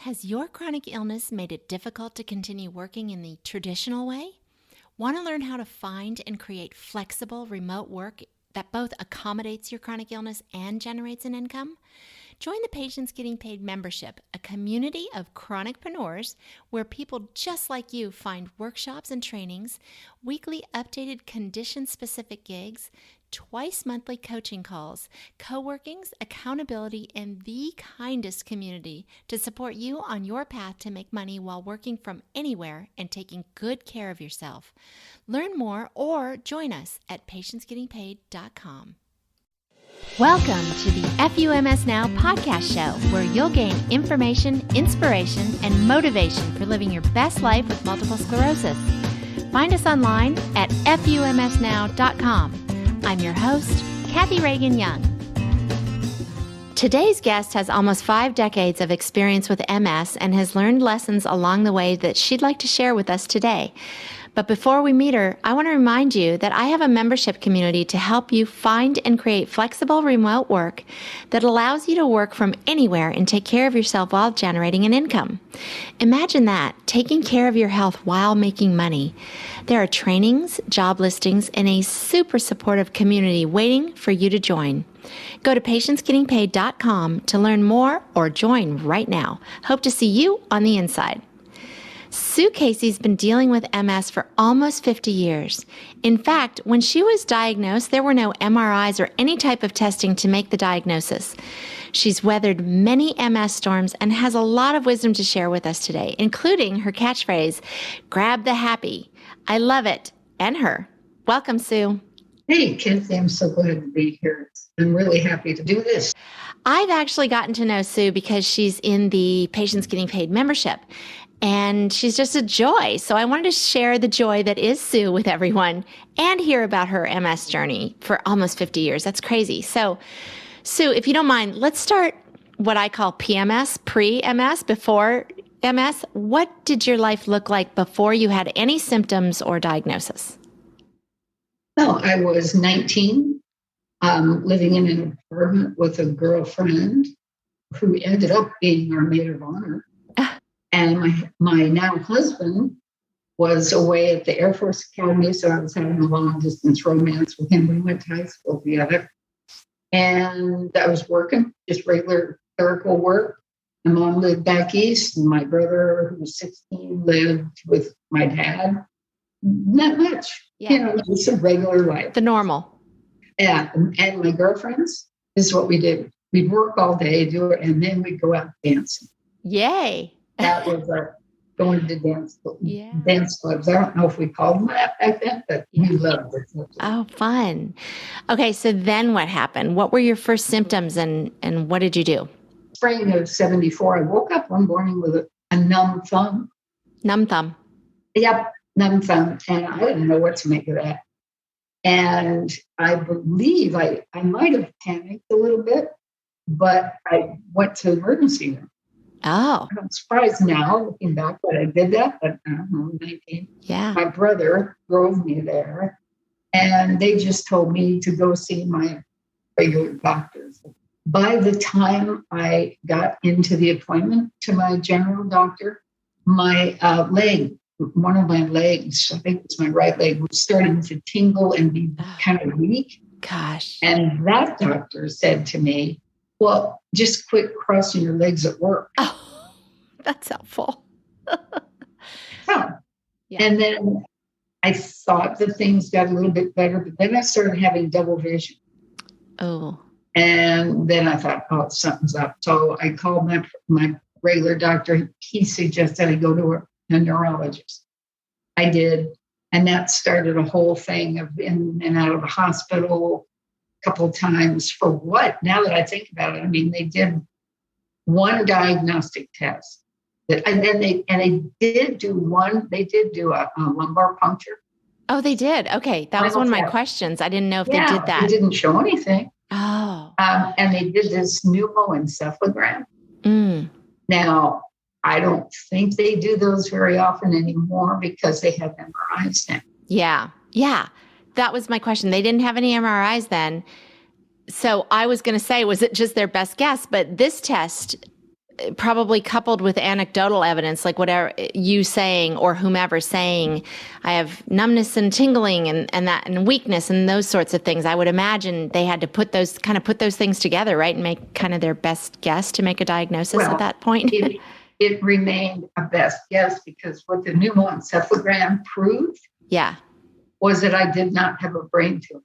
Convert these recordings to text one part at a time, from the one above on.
Has your chronic illness made it difficult to continue working in the traditional way? Want to learn how to find and create flexible remote work that both accommodates your chronic illness and generates an income? Join the Patients Getting Paid membership, a community of chronicpreneurs where people just like you find workshops and trainings, weekly updated condition-specific gigs, twice monthly coaching calls, co-workings, accountability, and the kindest community to support you on your path to make money while working from anywhere and taking good care of yourself. Learn more or join us at patientsgettingpaid.com. Welcome to the FUMS Now podcast show, where you'll gain information, inspiration, and motivation for living your best life with multiple sclerosis. Find us online at FUMSnow.com. I'm your host, Kathy Reagan Young. Today's guest has almost 5 decades of experience with MS and has learned lessons along the way that she'd like to share with us today. But before we meet her, I want to remind you that I have a membership community to help you find and create flexible remote work that allows you to work from anywhere and take care of yourself while generating an income. Imagine that, taking care of your health while making money. There are trainings, job listings, and a super supportive community waiting for you to join. Go to patientsgettingpaid.com to learn more or join right now. Hope to see you on the inside. Sue Casey's been dealing with MS for almost 50 years. In fact, when she was diagnosed, there were no MRIs or any type of testing to make the diagnosis. She's weathered many MS storms and has a lot of wisdom to share with us today, including her catchphrase, grab the happy. I love it. And her. Welcome, Sue. Hey, Kathy, I'm so glad to be here. I'm really happy to do this. I've actually gotten to know Sue because she's in the Patients Getting Paid membership. And she's just a joy. So I wanted to share the joy that is Sue with everyone and hear about her MS journey for almost 50 years. That's crazy. So, Sue, if you don't mind, let's start what I call PMS, pre-MS, before MS. What did your life look like before you had any symptoms or diagnosis? Well, I was 19, living in an apartment with a girlfriend who ended up being our maid of honor. And my now husband was away at the Air Force Academy, so I was having a long-distance romance with him. We went to high school together. And I was working, just regular clerical work. My mom lived back east, and my brother, who was 16, lived with my dad. Not much. Yeah. Just a regular life. The normal. Yeah. And my girlfriends, this is what we did. We'd work all day, do it, and then we'd go out dancing. Yay. That was our going to dance clubs. I don't know if we called them that back then, but we loved it. Oh, fun. Okay, so then what happened? What were your first symptoms and what did you do? Spring of 74, I woke up one morning with a numb thumb. Numb thumb. Yep, numb thumb. And I didn't know what to make of that. And I believe I might have panicked a little bit, but I went to the emergency room. Oh. I'm surprised now, looking back, that I did that, but I don't know, 19. Yeah. My brother drove me there, and they just told me to go see my regular doctors. By the time I got into the appointment to my general doctor, my leg, one of my legs, I think it was my right leg, was starting to tingle and be kind of weak. Gosh. And that doctor said to me, well, just quit crossing your legs at work. Oh, that's helpful. Yeah. And then I thought that things got a little bit better, but then I started having double vision. Oh. And then I thought, oh, something's up. So I called my regular doctor. He suggested I go to a neurologist. I did. And that started a whole thing of in and out of the hospital couple of times for what? Now that I think about it, I mean, they did one diagnostic test, and then they did do a lumbar puncture. Oh, they did. Okay, that was one of my questions. I didn't know if they did that. It didn't show anything. Oh, and they did this pneumoencephalogram. Now, I don't think they do those very often anymore because they have MRIs now. Yeah. That was my question. They didn't have any MRIs then. So I was going to say, was it just their best guess? But this test probably coupled with anecdotal evidence, like whatever you saying or whomever saying, I have numbness and tingling and that and weakness and those sorts of things. I would imagine they had to put those things together, right? And make kind of their best guess to make a diagnosis at that point. It remained a best guess because what the pneumoencephalogram proved was that I did not have a brain tumor.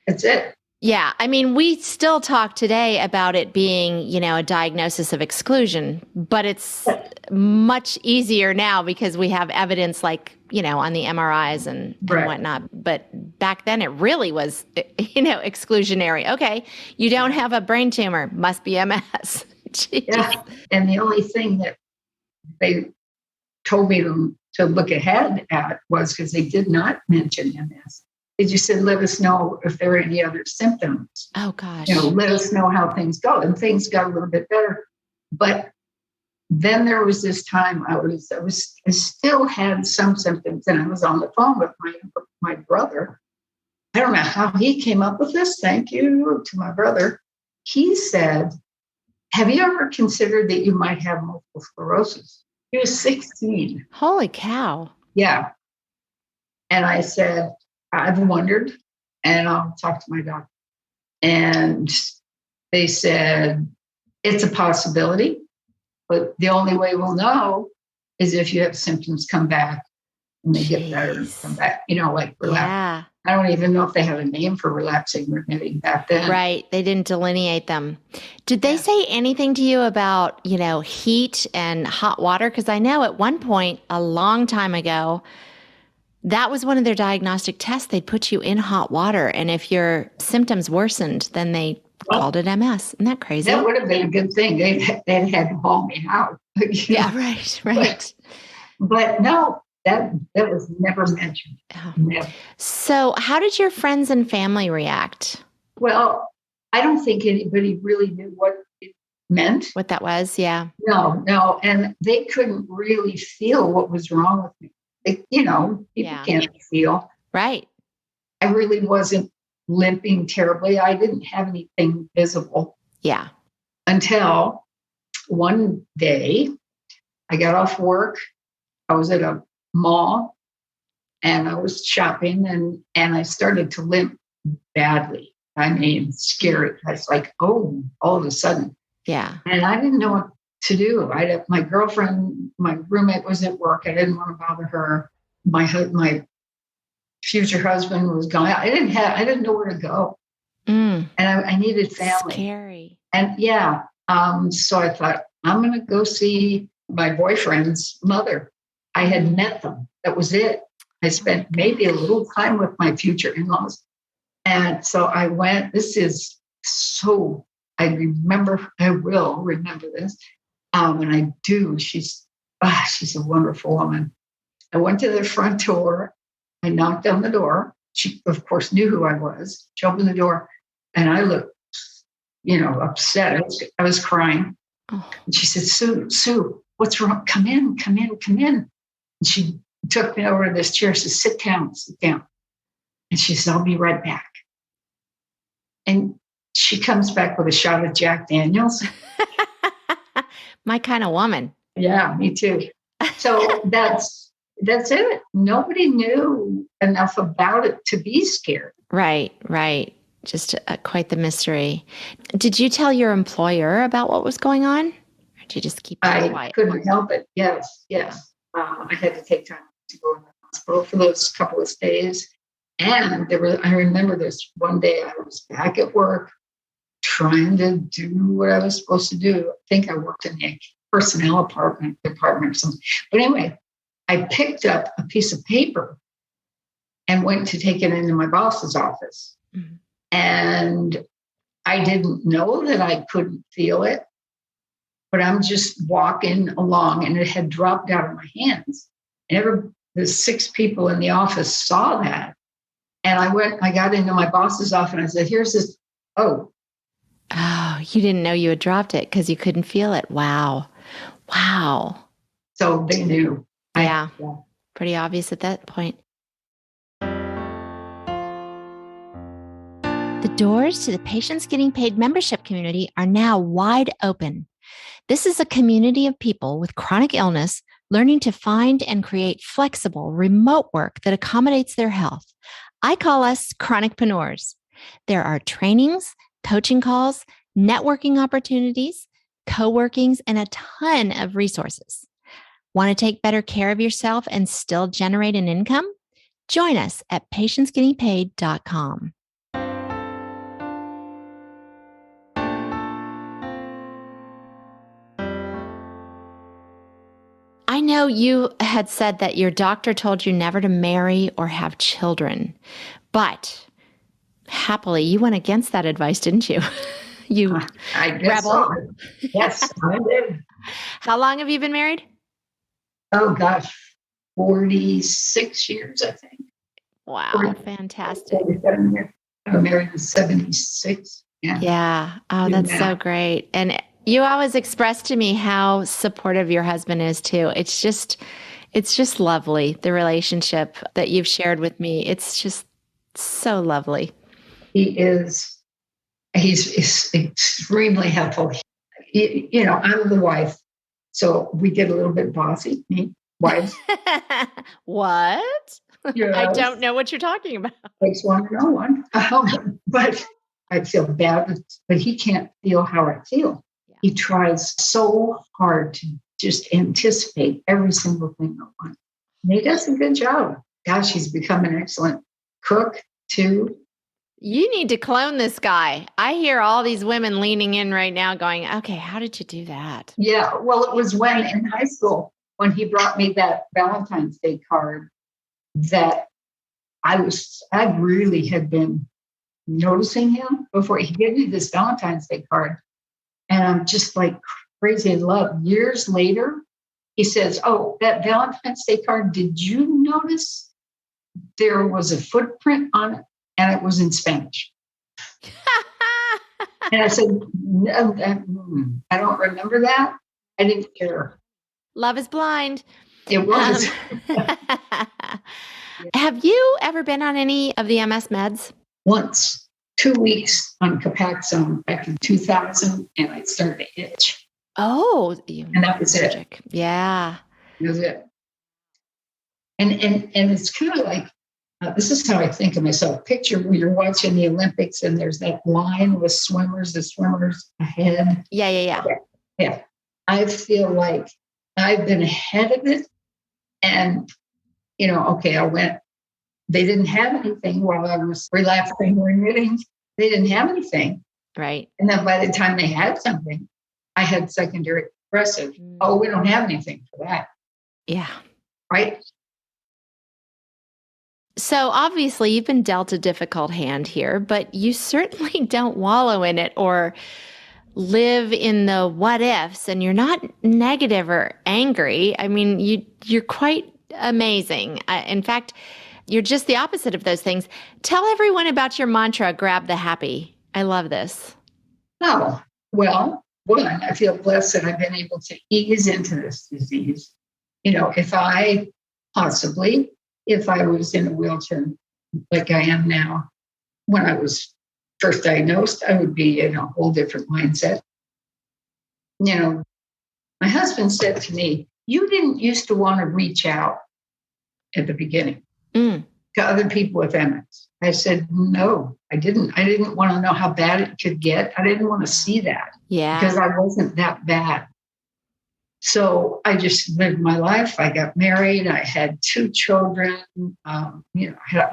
That's it. Yeah. I mean, we still talk today about it being, a diagnosis of exclusion, but it's much easier now because we have evidence like, on the MRIs and whatnot. But back then it really was, exclusionary. Okay. You don't have a brain tumor, must be MS. Yeah. And the only thing that they told me to look ahead at was because they did not mention MS. They just said, let us know if there are any other symptoms. Oh, gosh. Let us know how things go. And things got a little bit better. But then there was this time I still had some symptoms, and I was on the phone with my brother. I don't know how he came up with this. Thank you to my brother. He said, have you ever considered that you might have multiple sclerosis? He was 16. Holy cow. Yeah. And I said, I've wondered, and I'll talk to my doctor. And they said, it's a possibility, but the only way we'll know is if you have symptoms come back and they get better and come back, like relapse. Yeah. I don't even know if they had a name for relapsing remitting back then. Right. They didn't delineate them. Did they say anything to you about, heat and hot water? Because I know at one point, a long time ago, that was one of their diagnostic tests. They'd put you in hot water. And if your symptoms worsened, then they called it MS. Isn't that crazy? That would have been a good thing. They had to haul me out. Yeah, right. But no, that was never mentioned. Oh. Never. So how did your friends and family react? Well, I don't think anybody really knew what it meant. What that was, yeah. No. And they couldn't really feel what was wrong with me. People can't feel. Right. I really wasn't limping terribly. I didn't have anything visible. Yeah. Until one day I got off work. I was at a mall and I was shopping and I started to limp badly. I mean, scary. I was like, oh, all of a sudden. Yeah. And I didn't know what to do. My girlfriend, my roommate was at work. I didn't want to bother her. My future husband was gone. I didn't know where to go. And I needed family. Scary. And so I thought, I'm going to go see my boyfriend's mother. I had met them. That was it. I spent maybe a little time with my future in-laws. And so I went. I will remember this. And I do. She's a wonderful woman. I went to the front door. I knocked on the door. She, of course, knew who I was. She opened the door, and I looked, upset. I was crying. Oh. And she said, Sue, what's wrong? Come in. And she took me over to this chair. She said, sit down. And she said, I'll be right back. And she comes back with a shot of Jack Daniels. My kind of woman. Yeah, me too. So that's it. Nobody knew enough about it to be scared. Right. Just quite the mystery. Did you tell your employer about what was going on? Or did you just keep it quiet? I couldn't help it. Yes. I had to take time to go in the hospital for those couple of days. And I remember this one day I was back at work trying to do what I was supposed to do. I think I worked in the personnel department or something. But anyway, I picked up a piece of paper and went to take it into my boss's office. Mm-hmm. And I didn't know that I couldn't feel it, but I'm just walking along and it had dropped out of my hands. And the 6 people in the office saw that. And I got into my boss's office and I said, here's this. Oh, you didn't know you had dropped it because you couldn't feel it. Wow. So they knew. Yeah. Pretty obvious at that point. The doors to the Patients Getting Paid membership community are now wide open. This is a community of people with chronic illness learning to find and create flexible remote work that accommodates their health. I call us chronicpreneurs. There are trainings, coaching calls, networking opportunities, co-workings, and a ton of resources. Want to take better care of yourself and still generate an income? Join us at patientsgettingpaid.com. I know you had said that your doctor told you never to marry or have children, but happily you went against that advice, didn't you? You I guess rebel. so. Yes, I did. How long have you been married? Oh gosh, 46 years, I think. Wow, fantastic. 47 years. I was married in 76. Yeah. Oh, that's so great. And you always express to me how supportive your husband is too. It's just lovely, the relationship that you've shared with me. It's just so lovely. He's extremely helpful. I'm the wife, so we get a little bit bossy, me, wives. What? Yes. I don't know what you're talking about. Takes one to know one. But I feel bad, but he can't feel how I feel. Yeah. He tries so hard to just anticipate every single thing I want. And he does a good job. Gosh, he's become an excellent cook too. You need to clone this guy. I hear all these women leaning in right now going, okay, how did you do that? Yeah, well, it was when in high school, when he brought me that Valentine's Day card that I really had been noticing him before he gave me this Valentine's Day card. And I'm just like crazy in love. Years later, he says, oh, that Valentine's Day card, did you notice there was a footprint on it? And it was in Spanish. And I said, no, I don't remember that. I didn't care. Love is blind. It was. Have you ever been on any of the MS meds? Once, 2 weeks on Copaxone back in 2000, and I started to itch. Oh. And that was it. Yeah. That was it. And it's kind of like, this is how I think of myself. Picture when you're watching the Olympics and there's that line with the swimmers ahead. Yeah. Yeah. I feel like I've been ahead of it. And, I went, they didn't have anything while I was relapsing or remitting. They didn't have anything. Right. And then by the time they had something, I had secondary depressive. Oh, we don't have anything for that. Yeah. Right. So obviously you've been dealt a difficult hand here, but you certainly don't wallow in it or live in the what-ifs, and you're not negative or angry. I mean, you're quite amazing. In fact, you're just the opposite of those things. Tell everyone about your mantra, grab the happy. I love this. Oh, well, one, I feel blessed that I've been able to ease into this disease. If I was in a wheelchair like I am now, when I was first diagnosed, I would be in a whole different mindset. My husband said to me, you didn't used to want to reach out at the beginning to other people with MS. I said, no, I didn't. I didn't want to know how bad it could get. I didn't want to see that. Yeah. Because I wasn't that bad. So I just lived my life. I got married. I had 2 children. I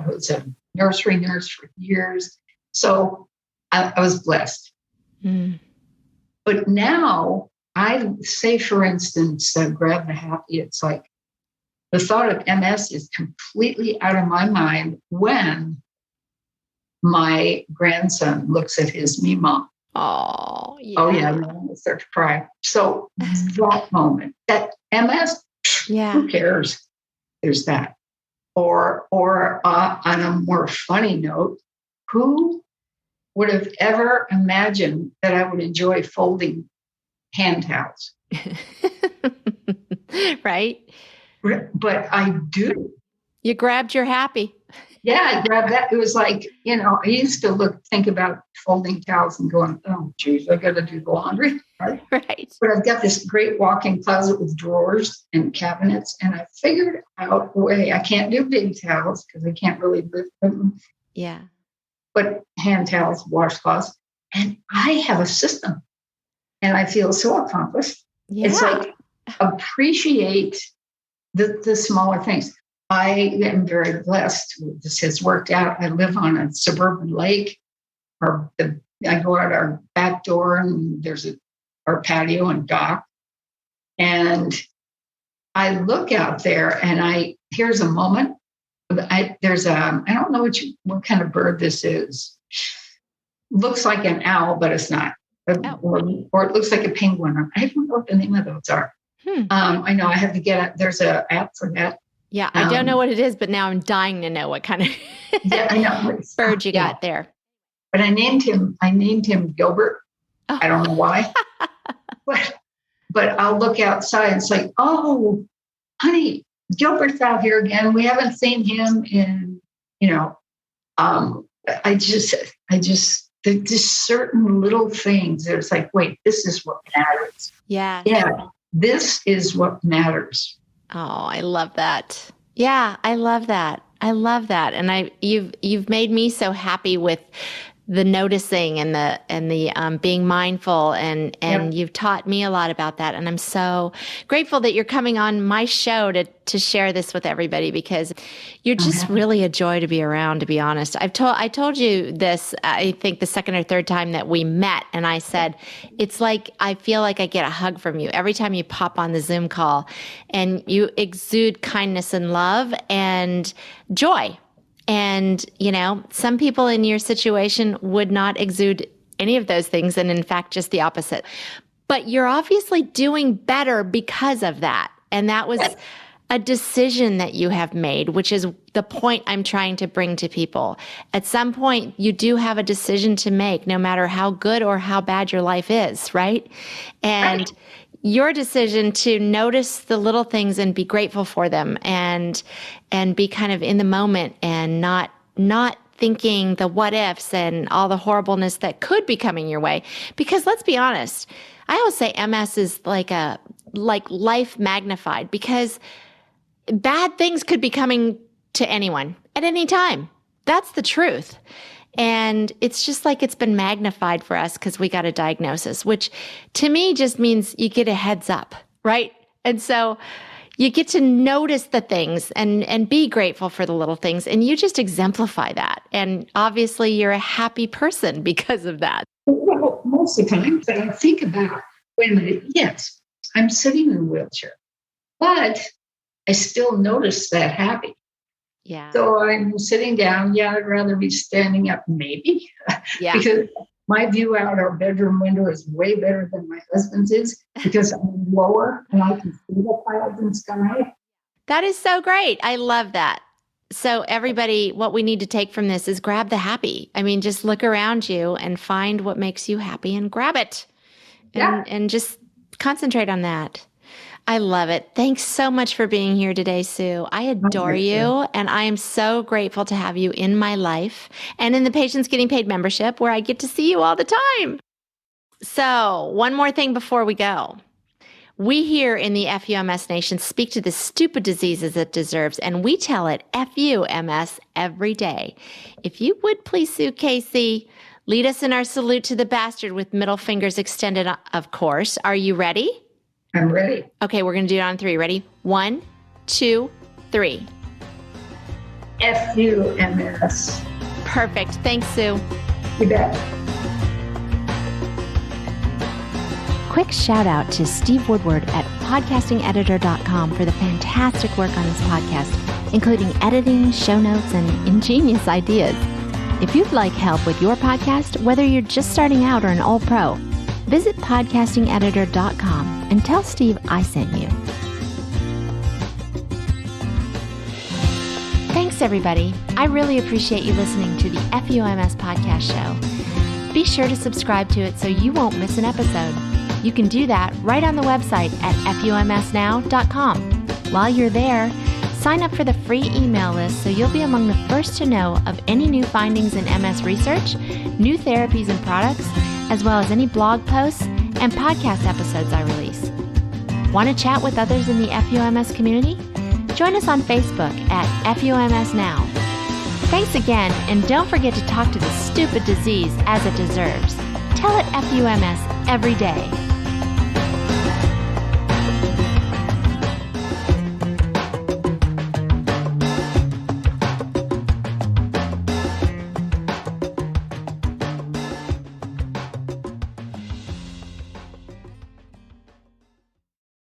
was a nursery nurse for years. So I was blessed. But now I say, for instance, grab the happy. It's like the thought of MS is completely out of my mind when my grandson looks at his Mima. Oh, yeah. Oh, yeah. I start to cry. So that moment, that MS, who cares? There's that. Or on a more funny note, who would have ever imagined that I would enjoy folding hand towels? Right. But I do. You grabbed your happy. Yeah, I grabbed that. It was like, I used to think about folding towels and going, oh, geez, I got to do the laundry. Right. Right. But I've got this great walk-in closet with drawers and cabinets, and I figured out a way. I can't do big towels because I can't really lift them. Yeah. But hand towels, washcloths, and I have a system, and I feel so accomplished. Yeah. It's like appreciate the smaller things. I am very blessed. This has worked out. I live on a suburban lake. I go out our back door, and there's our patio and dock. And I look out there, and here's a moment. I don't know what kind of bird this is. Looks like an owl, but it's not. Or it looks like a penguin. I don't know what the name of those are. I know I have to get it. There's an app for that. Yeah, I don't know what it is, but now I'm dying to know what kind of I know. bird you got there. But I named him Gilbert. Oh. I don't know why. but I'll look outside and it's like, oh, honey, Gilbert's out here again. We haven't seen him in, there's certain little things. It's like, wait, this is what matters. Yeah. Yeah. This is what matters. Oh, I love that. Yeah, I love that. I love that. And you've made me so happy with the noticing and the being mindful, and you've taught me a lot about that. And I'm so grateful that you're coming on my show to share this with everybody, because you're just really a joy to be around, to be honest. I told you this, I think the second or third time that we met, and I said, it's like, I feel like I get a hug from you every time you pop on the Zoom call, and you exude kindness and love and joy. And, some people in your situation would not exude any of those things, and in fact, just the opposite. But you're obviously doing better because of that. And that was a decision that you have made, which is the point I'm trying to bring to people. At some point, you do have a decision to make, no matter how good or how bad your life is, right? And your decision to notice the little things and be grateful for them, and be kind of in the moment, and not thinking the what ifs and all the horribleness that could be coming your way. Because let's be honest, I always say MS is like life magnified, because bad things could be coming to anyone at any time. That's the truth. And it's just like it's been magnified for us because we got a diagnosis, which to me just means you get a heads up, right? And so you get to notice the things and be grateful for the little things. And you just exemplify that. And obviously you're a happy person because of that. Well, most of the time, I think about, wait a minute, yes, I'm sitting in a wheelchair, but I still notice that happy. Yeah. So I'm sitting down. Yeah, I'd rather be standing up, maybe. Yeah. Because my view out our bedroom window is way better than my husband's is, because I'm lower and I can see the clouds and sky. That is so great. I love that. So everybody, what we need to take from this is grab the happy. I mean, just look around you and find what makes you happy and grab it. And just concentrate on that. I love it. Thanks so much for being here today, Sue. I adore you, and I am so grateful to have you in my life and in the Patients Getting Paid membership, where I get to see you all the time. So one more thing before we go. We here in the FUMS Nation speak to the stupid diseases it deserves, and we tell it FUMS every day. If you would please, Sue Casey, lead us in our salute to the bastard with middle fingers extended, of course. Are you ready? I'm ready. Okay, we're going to do it on 3. Ready? 1, 2, 3. FUMS. Perfect. Thanks, Sue. You bet. Quick shout out to Steve Woodward at podcastingeditor.com for the fantastic work on this podcast, including editing, show notes, and ingenious ideas. If you'd like help with your podcast, whether you're just starting out or an old pro, visit podcastingeditor.com and tell Steve I sent you. Thanks, everybody. I really appreciate you listening to the FUMS podcast show. Be sure to subscribe to it so you won't miss an episode. You can do that right on the website at FUMSnow.com. While you're there, Sign up for the free email list so you'll be among the first to know of any new findings in MS research, new therapies and products, as well as any blog posts and podcast episodes I release. Want to chat with others in the FUMS community? Join us on Facebook at FUMS Now. Thanks again, and don't forget to talk to the stupid disease as it deserves. Tell it FUMS every day.